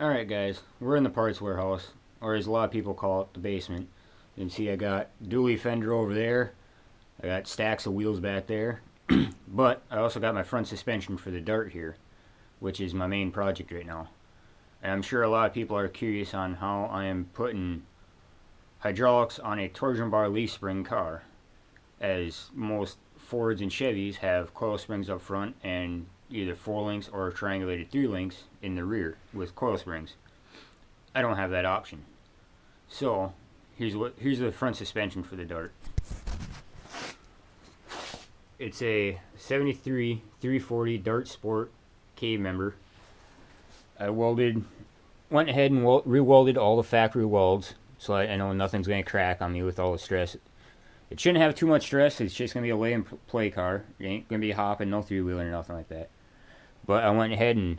Alright guys, we're in the parts warehouse, or as a lot of people call it, the basement. You can see I got dually fender over there, I got stacks of wheels back there, but I also got my front suspension for the Dart here, which is my main project right now. And I'm sure a lot of people are curious on how I am putting hydraulics on a torsion bar leaf spring car, as most Fords and Chevys have coil springs up front and either 4 links or triangulated 3 links in the rear with coil springs. I don't have that option. So here's the front suspension for the Dart. It's a 73 340 Dart Sport cave member. I went ahead and re-welded all the factory welds, so I know nothing's going to crack on me with all the stress. It shouldn't have too much stress. It's just going to be a lay and play car. It ain't going to be hopping, no 3-wheeler or nothing like that. But I went ahead and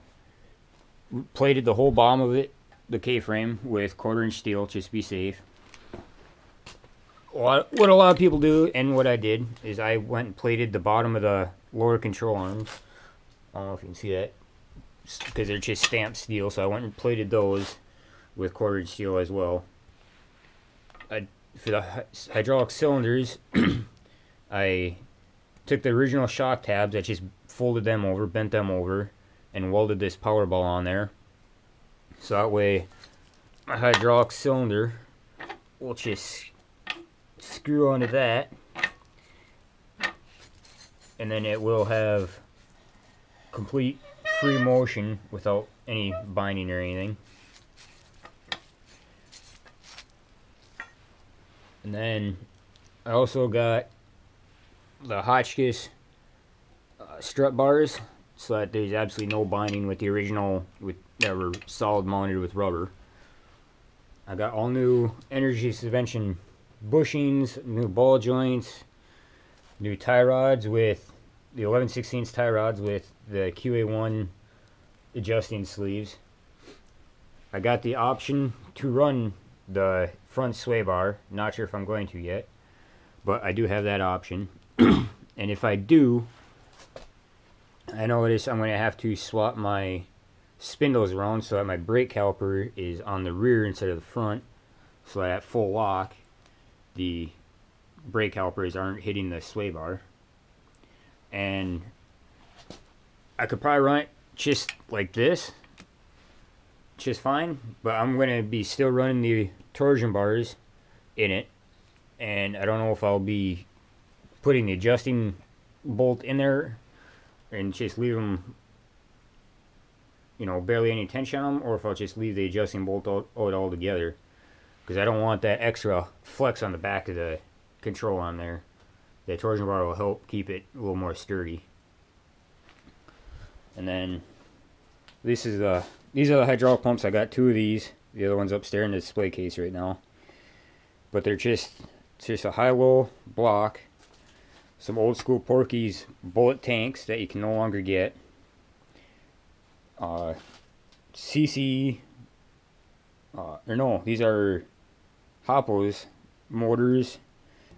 plated the whole bottom of it, the K-frame, with 1/4-inch steel just to be safe. What a lot of people do, and what I did, is I went and plated the bottom of the lower control arms. I don't know if you can see that, because they're just stamped steel, so I went and plated those with 1/4-inch steel as well. For the hydraulic cylinders, I took the original shock tabs, I just folded them over, bent them over, and welded this power ball on there. So that way, my hydraulic cylinder will just screw onto that, and then it will have complete free motion without any binding or anything. And then I also got the Hotchkiss strut bars, so that there's absolutely no binding with the original that were solid mounted with rubber. I got all new energy suspension bushings, new ball joints, new tie rods with the 11/16 tie rods with the QA1 adjusting sleeves. I got the option to run the front sway bar. Not sure if I'm going to yet, but I do have that option. And if I do, I notice I'm going to have to swap my spindles around so that my brake caliper is on the rear instead of the front, so that at full lock the brake calipers aren't hitting the sway bar. And I could probably run it just like this, just fine, but I'm going to be still running the torsion bars in it, and I don't know if I'll be putting the adjusting bolt in there and just leave them, you know, barely any tension on them, or if I'll just leave the adjusting bolt out altogether, because I don't want that extra flex on the back of the control on there. The torsion bar will help keep it a little more sturdy. And then these are the hydraulic pumps. I got 2 of these. The other one's upstairs in the display case right now. But they're just a high-low block. Some old school Porky's bullet tanks that you can no longer get. CC, or no, these are Hoppo's motors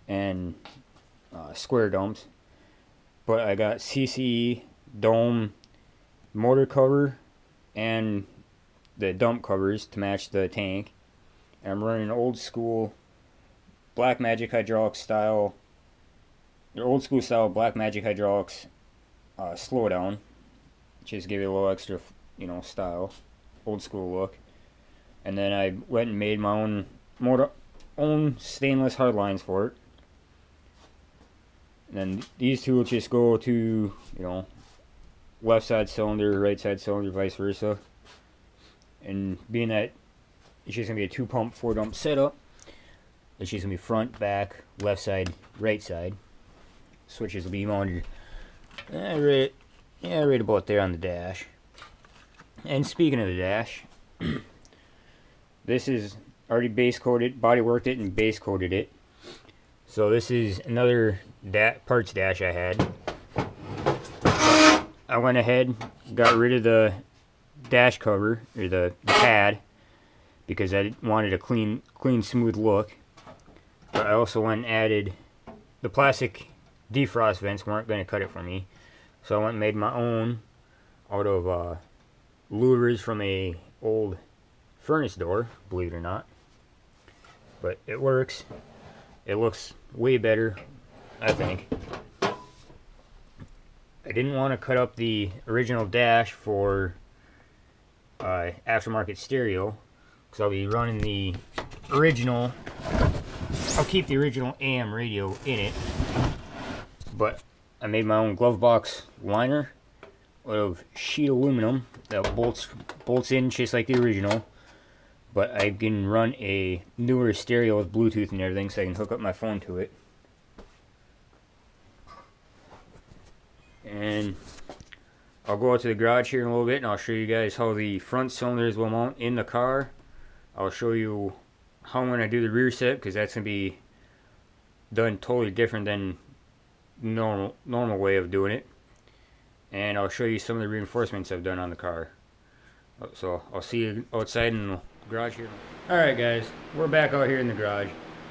and square dumps. But I got CC dome motor cover and the dump covers to match the tank. And I'm running an old school Black Magic Hydraulics style, the old school style Black Magic Hydraulics slowdown, just give it a little extra, you know, style, old school look. And then I went and made my own stainless hard lines for it. And then these two will just go to, you know, left side cylinder, right side cylinder, vice versa. And being that it's just going to be a 2-pump, 4-dump setup, it's just going to be front, back, left side, right side. Switches will be mounted right about there on the dash. And speaking of the dash, this is already base coated, body worked it and base coated it. So this is another parts dash I had. I went ahead, got rid of the dash cover, or the pad, because I wanted a clean smooth look. But I also went and added the plastic defrost vents, weren't going to cut it for me, so I went and made my own out of louvers from a old furnace door, believe it or not. But it works. It looks way better, I think. I didn't want to cut up the original dash for aftermarket stereo, because I'll be running the original. I'll keep the original AM radio in it, but I made my own glove box liner out of sheet aluminum that bolts in just like the original. But I can run a newer stereo with Bluetooth and everything, so I can hook up my phone to it. And I'll go out to the garage here in a little bit and I'll show you guys how the front cylinders will mount in the car. I'll show you how I'm going to do the rear set, because that's going to be done totally different than normal way of doing it. And I'll show you some of the reinforcements I've done on the car. So I'll see you outside in the garage here. Alright guys, we're back out here in the garage.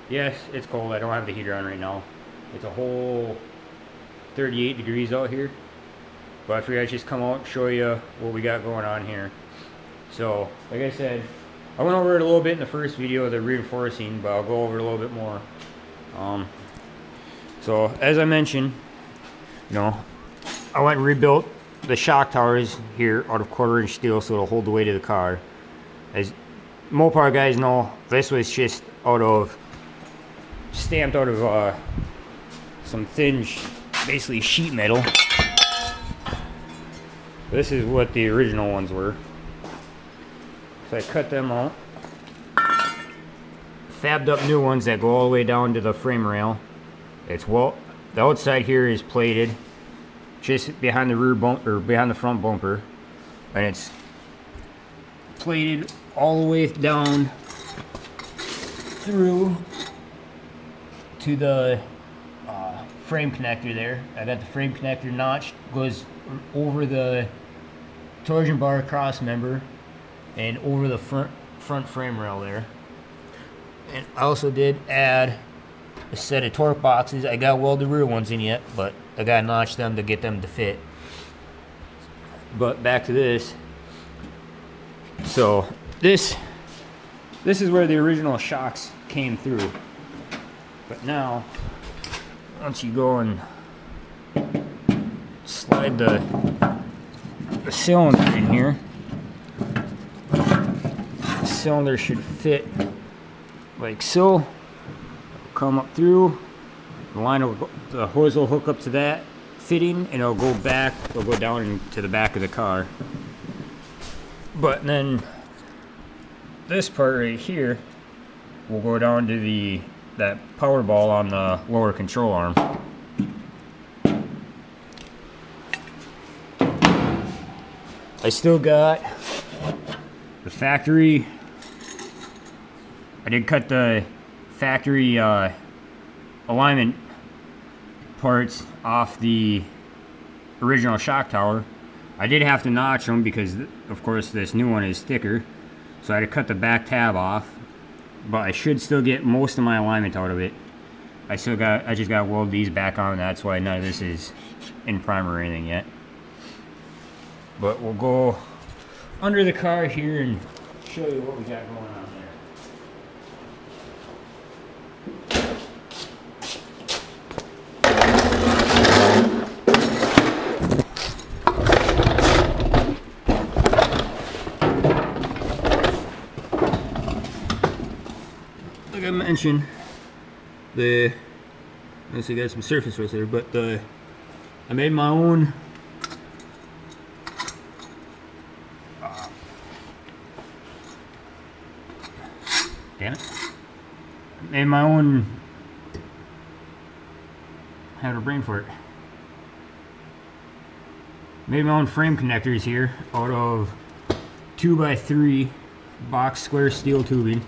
Yes, it's cold. I don't have the heater on right now. It's a whole 38 degrees out here. But I figured I'd just come out and show you what we got going on here. So, like I said, I went over it a little bit in the first video, the reinforcing, but I'll go over it a little bit more. So, as I mentioned, you know, I went and rebuilt the shock towers here out of 1/4 inch steel so it'll hold the weight of the car. As Mopar guys know, this was just stamped out of some thin, basically sheet metal. This is what the original ones were. So I cut them out, fabbed up new ones that go all the way down to the frame rail. The outside here is plated just behind the rear bumper, or behind the front bumper, and it's plated all the way down through to the frame connector there. I got the frame connector notch, goes over the torsion bar cross member and over the front frame rail there. And I also did add a set of torque boxes. I got welded rear ones in yet, but I gotta notch them to get them to fit. But back to this. So this is where the original shocks came through. But now, once you go and slide the cylinder in here, the cylinder should fit like so. Come up through, the hose will hook up to that fitting, and it'll go back, it'll go down into the back of the car. But then this part right here will go down to that power ball on the lower control arm. I still got the factory. I did cut the factory alignment parts off the original shock tower. I did have to notch them because, of course, this new one is thicker. So I had to cut the back tab off. But I should still get most of my alignment out of it. I just got to weld these back on. That's why none of this is in primer or anything yet. But we'll go under the car here and show you what we got going on there. Like I mentioned, let's see, got some surface rust there, but I made my own damn it. I made my own, I had a brain for it. Made my own frame connectors here out of 2x3 box square steel tubing.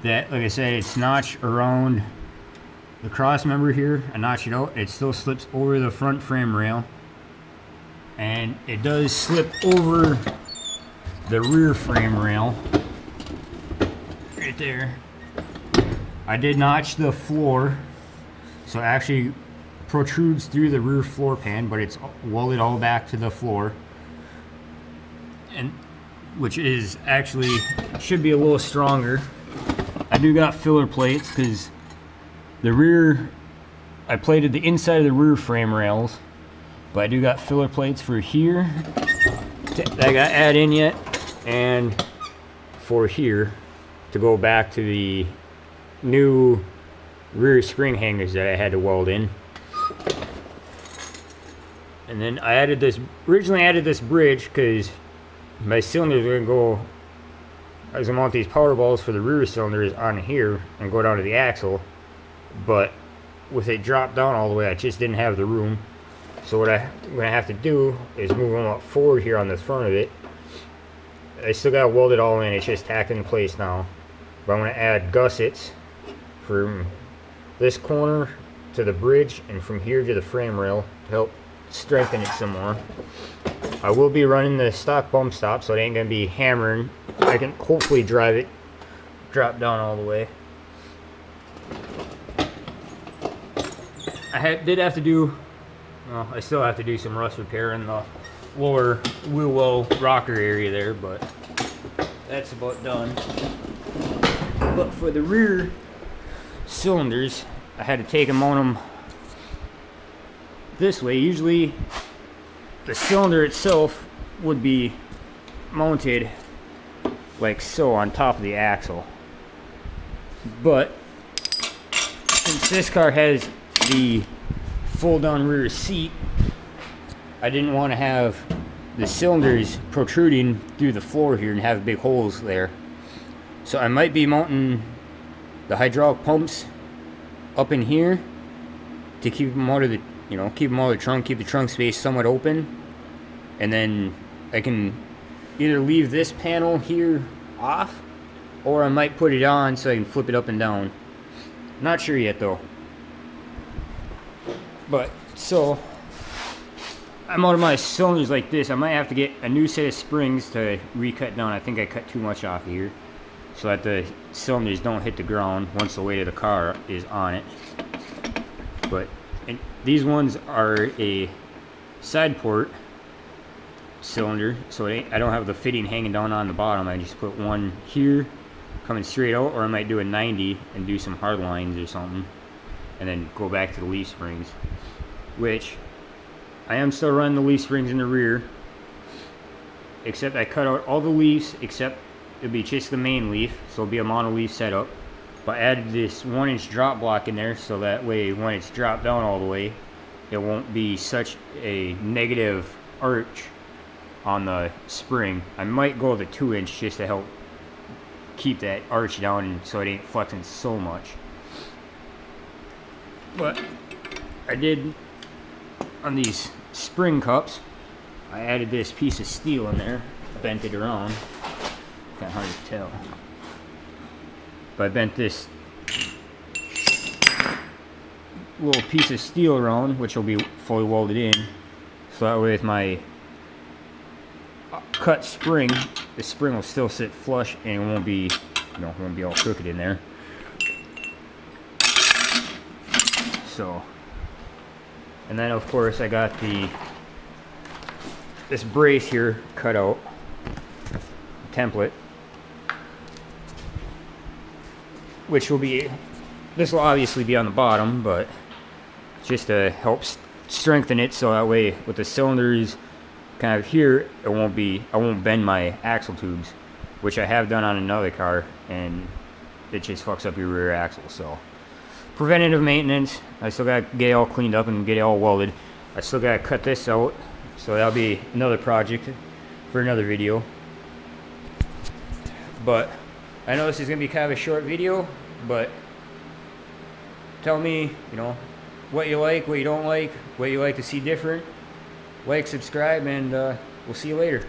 That, like I said, it's notched around the cross member here. I notched it out. It still slips over the front frame rail, and it does slip over the rear frame rail right there. I did notch the floor, so it actually protrudes through the rear floor pan, but it's welded all back to the floor. And which is actually should be a little stronger. I do got filler plates because the rear, I plated the inside of the rear frame rails, but I do got filler plates for here that I got to add in yet, and for here to go back to the new rear spring hangers that I had to weld in. And then I added this, originally added this bridge because my cylinders are going to go, I was going to mount these power balls for the rear cylinders on here and go down to the axle, but with it dropped down all the way, I just didn't have the room. So what I'm going to have to do is move them up forward here on the front of it. I still got to weld it all in, it's just tacked in place now. But I'm going to add gussets from this corner to the bridge and from here to the frame rail to help strengthen it some more. I will be running the stock bump stop, so it ain't going to be hammering. I can hopefully drive it, drop down all the way. Did have to do, well, I still have to do some rust repair in the lower wheel well rocker area there, but that's about done. But for the rear cylinders, I had to take and mount them this way. Usually the cylinder itself would be mounted like so on top of the axle, but since this car has the fold down rear seat, I didn't want to have the cylinders protruding through the floor here and have big holes there. So I might be mounting the hydraulic pumps up in here to keep them out of the, you know, keep them out of the trunk, keep the trunk space somewhat open. And then I can either leave this panel here off, or I might put it on so I can flip it up and down. Not sure yet though. But so I'm out of my cylinders like this. I might have to get a new set of springs to recut down. I think I cut too much off here, so that the cylinders don't hit the ground once the weight of the car is on it. But these ones are a side port cylinder, so I don't have the fitting hanging down on the bottom. I just put one here coming straight out, or I might do a 90 and do some hard lines or something and then go back to the leaf springs, which I am still running the leaf springs in the rear, except I cut out all the leaves except it'll be just the main leaf, so it'll be a mono leaf setup. But I added this 1-inch drop block in there, so that way when it's dropped down all the way, it won't be such a negative arch on the spring. I might go with a 2-inch just to help keep that arch down so it ain't flexing so much. But I did, on these spring cups, I added this piece of steel in there, bent it around. Kind of hard to tell, but I bent this little piece of steel around, which will be fully welded in, so that way with my cut spring, the spring will still sit flush and it won't be, you know, it won't be all crooked in there. So, and then of course I got this brace here cut out, template, which will be, this will obviously be on the bottom, but just to help strengthen it, so that way with the cylinders kind of here, it won't be, I won't bend my axle tubes, which I have done on another car, and it just fucks up your rear axle. So preventative maintenance, I still got to get it all cleaned up and get it all welded. I still got to cut this out, so that'll be another project for another video. But I know this is going to be kind of a short video, but tell me, you know, what you like, what you don't like, what you like to see different. Like, subscribe, and we'll see you later.